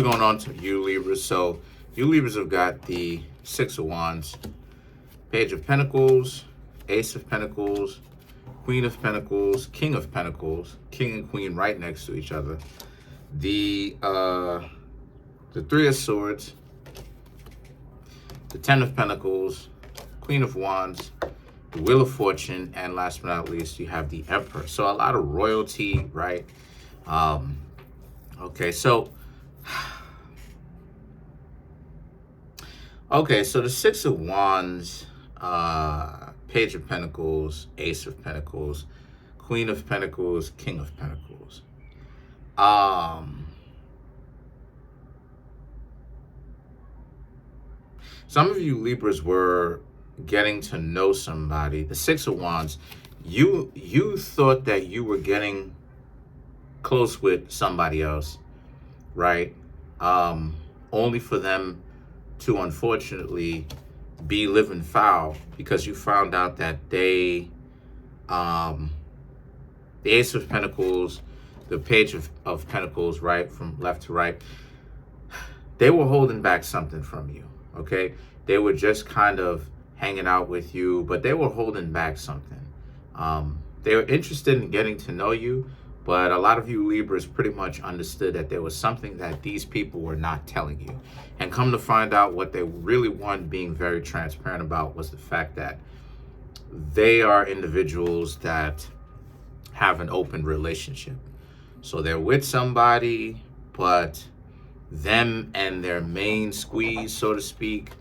Going on to you Libras. So you Libras have got the Six of Wands, Page of Pentacles, Ace of Pentacles, Queen of Pentacles, King of Pentacles, King and Queen right next to each other. The Three of Swords, the Ten of Pentacles, Queen of Wands, the Wheel of Fortune, and last but not least, you have the Emperor. So a lot of royalty, right? Okay, so the Six of Wands, Page of Pentacles, Ace of Pentacles, Queen of Pentacles, King of Pentacles. Some of you Libras were getting to know somebody. The Six of Wands, you thought that you were getting close with somebody else, right? Only for them to unfortunately be living foul because you found out that the Ace of Pentacles, the Page of Pentacles, right, from left to right, they were holding back something from you, okay? They were just kind of hanging out with you, but they were holding back something. They were interested in getting to know you, but a lot of you Libras pretty much understood that there was something that these people were not telling you. And come to find out, what they really wanted, being very transparent about, was the fact that they are individuals that have an open relationship. So they're with somebody, but them and their main squeeze, so to speak,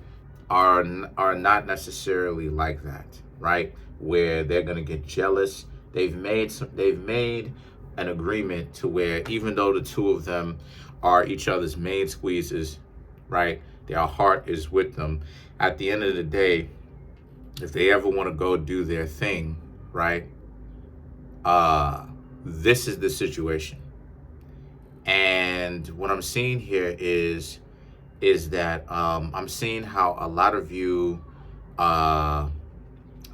are not necessarily like that, right? Where they're gonna get jealous. They've made an agreement to where even though the two of them are each other's main squeezes, right, their heart is with them. At the end of the day, if they ever want to go do their thing, right, this is the situation. And what I'm seeing here is that I'm seeing how a lot of you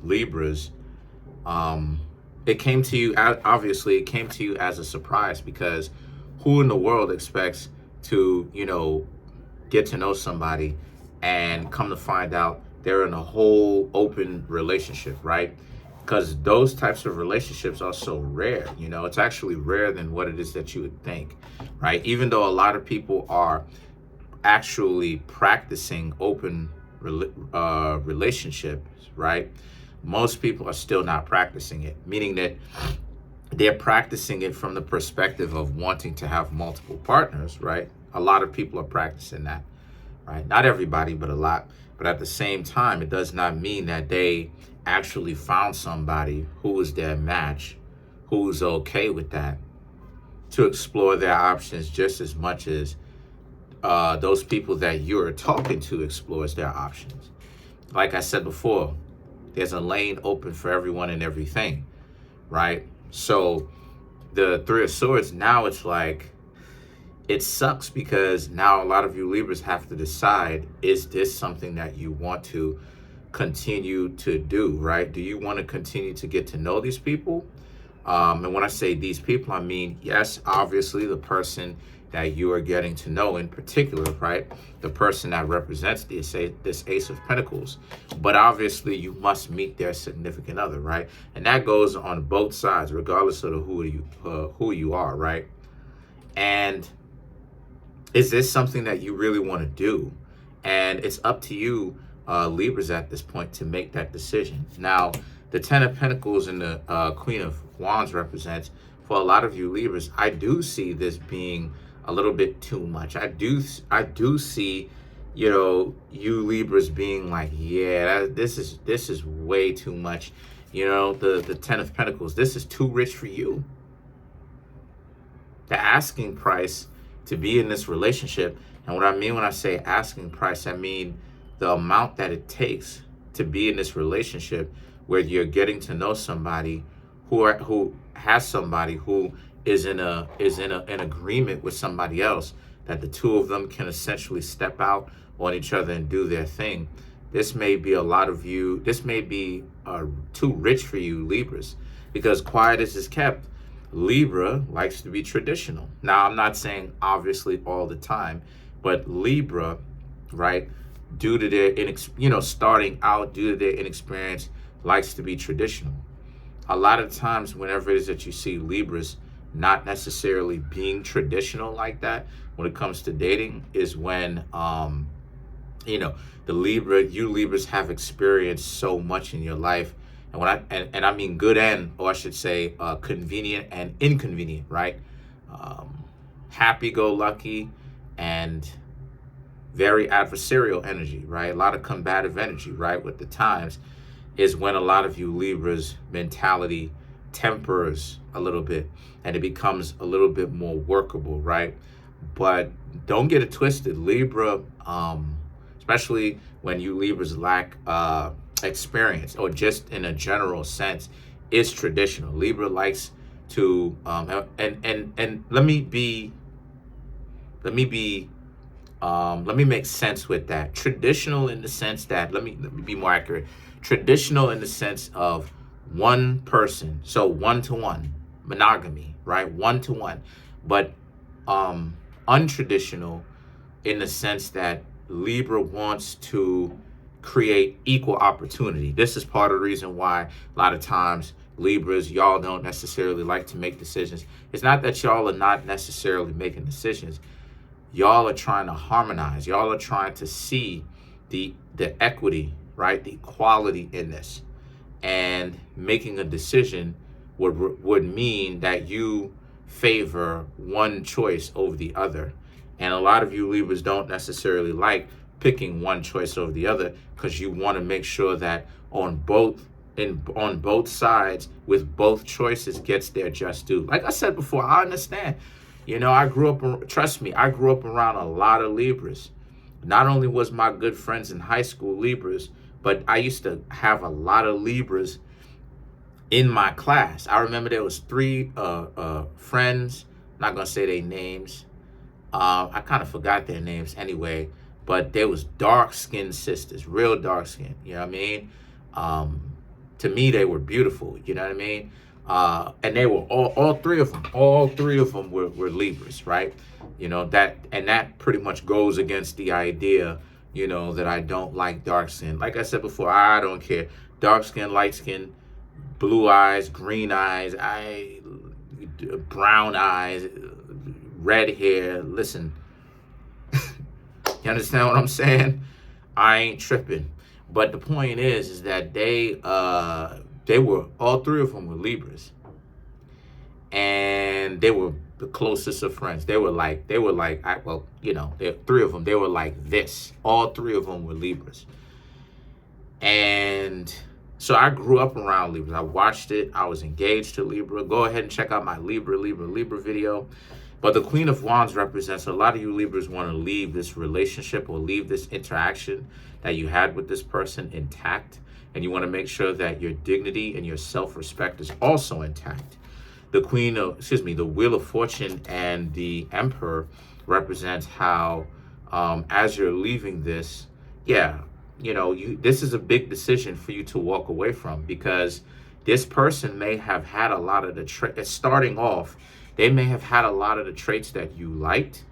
Libras, it came to you, obviously, it came to you as a surprise, because who in the world expects to, get to know somebody and come to find out they're in a whole open relationship, right? Because those types of relationships are so rare, it's actually rarer than what it is that you would think, right? Even though a lot of people are actually practicing open relationships, right? Most people are still not practicing it, meaning that they're practicing it from the perspective of wanting to have multiple partners, right? A lot of people are practicing that, right? Not everybody, but a lot. But at the same time, it does not mean that they actually found somebody who is their match, who's okay with that, to explore their options just as much as those people that you're talking to explores their options. Like I said before, there's a lane open for everyone and everything, right? So the Three of Swords, now it's like, it sucks because now a lot of you Libras have to decide, is this something that you want to continue to do, right? Do you want to continue to get to know these people? And when I say these people, I mean, yes, obviously the person that you are getting to know in particular, right? The person that represents this Ace of Pentacles. But obviously you must meet their significant other, right? And that goes on both sides, regardless of who you are, right? And is this something that you really want to do? And it's up to you, Libras, at this point to make that decision. Now, the Ten of Pentacles and the Queen of Wands represents, for a lot of you Libras, I do see this being a little bit too much. I do see, you Libras being like, yeah, this is way too much. The Ten of Pentacles, this is too rich for you. The asking price to be in this relationship, and what I mean when I say asking price, I mean the amount that it takes to be in this relationship where you're getting to know somebody who has somebody who is in an agreement with somebody else, that the two of them can essentially step out on each other and do their thing. This may be too rich for you Libras, because quiet as is kept, Libra likes to be traditional. Now, I'm not saying obviously all the time, but Libra, right, due to their, starting out, due to their inexperience, likes to be traditional. A lot of times, whenever it is that you see Libras not necessarily being traditional like that, when it comes to dating, is when, you Libras have experienced so much in your life. And when I mean good or I should say, convenient and inconvenient, right? Happy-go-lucky and very adversarial energy, right? A lot of combative energy, right? With the times is when a lot of you Libras mentality tempers a little bit and it becomes a little bit more workable, right? But don't get it twisted. Libra, especially when you Libras lack experience or just in a general sense, is traditional. Libra likes to and let me make sense with that. Traditional in the sense that let me be more accurate. Traditional in the sense of one person, so one-to-one monogamy, right? One-to-one, but untraditional in the sense that Libra wants to create equal opportunity. This is part of the reason why a lot of times Libras, y'all don't necessarily like to make decisions. It's not that y'all are not necessarily making decisions. Y'all are trying to harmonize. Y'all are trying to see the equity, right? The equality in this. And making a decision would mean that you favor one choice over the other. And a lot of you Libras don't necessarily like picking one choice over the other because you want to make sure that on both sides with both choices gets their just due. Like I said before, I understand. I grew up, trust me, I grew up around a lot of Libras. Not only was my good friends in high school Libras, but I used to have a lot of Libras in my class. I remember there was 3 friends, not going to say their names. I kind of forgot their names anyway, but they was dark-skinned sisters, real dark-skinned, you know what I mean? To me, they were beautiful, you know what I mean? And they were all 3 of them were Libras, right? That pretty much goes against the idea, that I don't like dark skin. Like I said before, I don't care. Dark skin, light skin, blue eyes, green eyes, brown eyes, red hair. Listen, you understand what I'm saying? I ain't tripping. But the point is that they were, all 3 of them were Libras. And they were the closest of friends. They were like, 3 of them, they were like this. All 3 of them were Libras. And so I grew up around Libras. I watched it. I was engaged to Libra. Go ahead and check out my Libra video. But the Queen of Wands represents a lot of you Libras want to leave this relationship or leave this interaction that you had with this person intact. And you want to make sure that your dignity and your self-respect is also intact. The the Wheel of Fortune and the Emperor represents how, as you're leaving this, this is a big decision for you to walk away from, because this person may have had a lot of the starting off, they may have had a lot of the traits that you liked,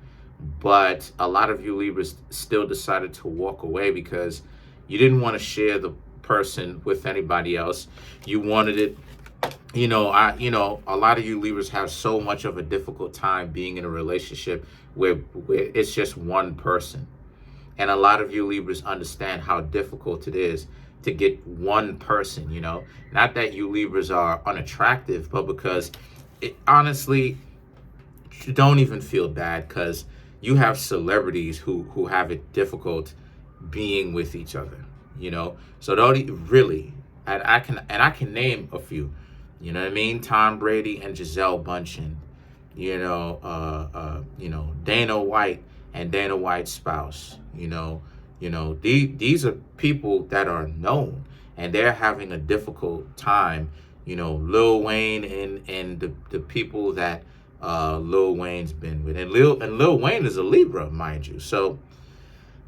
but a lot of you Libras still decided to walk away because you didn't want to share the person with anybody else. You wanted it. A lot of you Libras have so much of a difficult time being in a relationship where it's just one person. And a lot of you Libras understand how difficult it is to get one person, Not that you Libras are unattractive, but because honestly, you don't even feel bad, because you have celebrities who have it difficult being with each other, So don't really, and I can name a few. You know what I mean? Tom Brady and Giselle Bundchen, Dana White and Dana White's spouse, these are people that are known and they're having a difficult time, Lil Wayne and the people that Lil Wayne's been with. And Lil Wayne is a Libra, mind you. So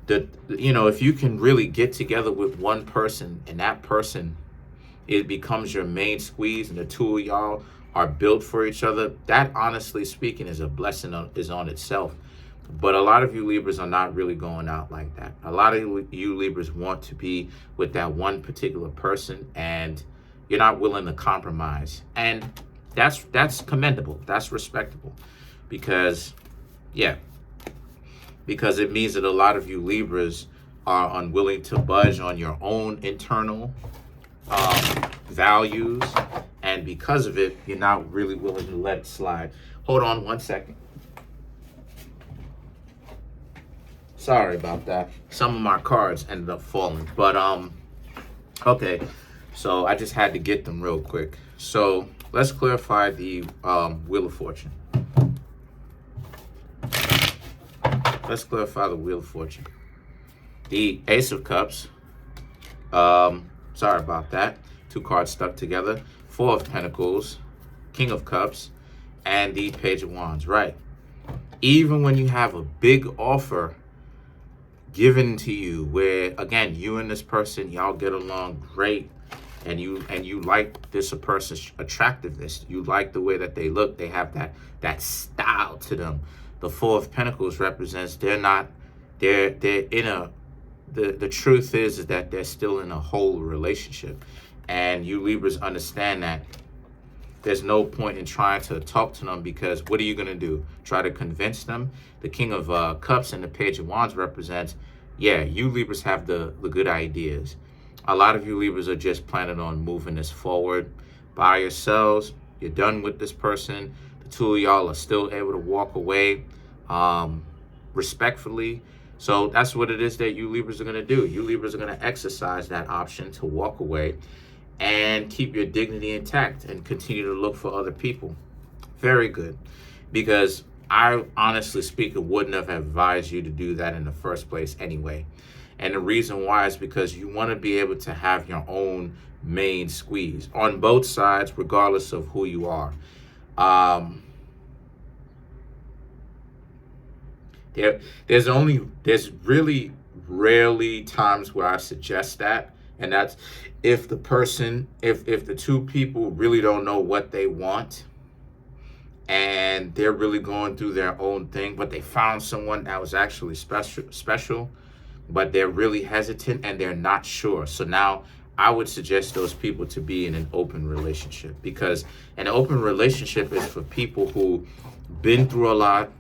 if you can really get together with one person and that person, it becomes your main squeeze, and the 2 of y'all are built for each other, that honestly speaking is a blessing is on itself. But a lot of you Libras are not really going out like that. A lot of you Libras want to be with that one particular person, and you're not willing to compromise. And that's commendable. That's respectable. Because it means that a lot of you Libras are unwilling to budge on your own internal values, and because of it, you're not really willing to let it slide. Hold on one second. Sorry about that. Some of my cards ended up falling, but okay. So I just had to get them real quick. So let's clarify the Wheel of Fortune. Let's clarify the Wheel of Fortune. The Ace of Cups. Sorry about that. 2 cards stuck together. 4 of Pentacles, King of Cups, and the Page of Wands. Right. Even when you have a big offer given to you, where again you and this person, y'all get along great, and you like this person's attractiveness, you like the way that they look, they have that style to them. The 4 of Pentacles represents they're in a, the truth is that they're still in a whole relationship. And you Libras understand that there's no point in trying to talk to them, because what are you going to do? Try to convince them? The King of Cups and the Page of Wands represents, you Libras have the good ideas. A lot of you Libras are just planning on moving this forward by yourselves. You're done with this person. The 2 of y'all are still able to walk away respectfully. So that's what it is that you Libras are going to do. You Libras are going to exercise that option to walk away and keep your dignity intact and continue to look for other people. Very good. Because I, honestly speaking, wouldn't have advised you to do that in the first place anyway. And the reason why is because you want to be able to have your own main squeeze on both sides, regardless of who you are. There's really rarely times where I suggest that. And that's if the person, if the 2 people really don't know what they want, and they're really going through their own thing, but they found someone that was actually special, but they're really hesitant and they're not sure. So now I would suggest those people to be in an open relationship, because an open relationship is for people who been through a lot,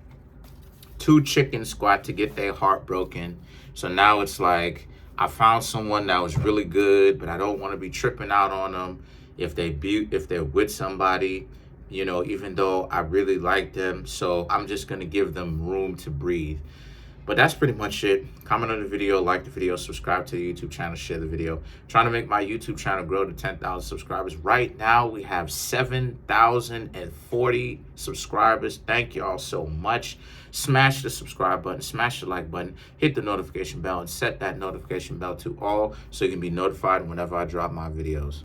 too chicken squat to get their heart broken. So now it's like, I found someone that was really good, but I don't want to be tripping out on them if they're with somebody, even though I really like them. So I'm just going to give them room to breathe. But that's pretty much it. Comment on the video, like the video, subscribe to the YouTube channel, share the video. Trying to make my YouTube channel grow to 10,000 subscribers. Right now, we have 7,040 subscribers. Thank you all so much. Smash the subscribe button, smash the like button, hit the notification bell, and set that notification bell to all so you can be notified whenever I drop my videos.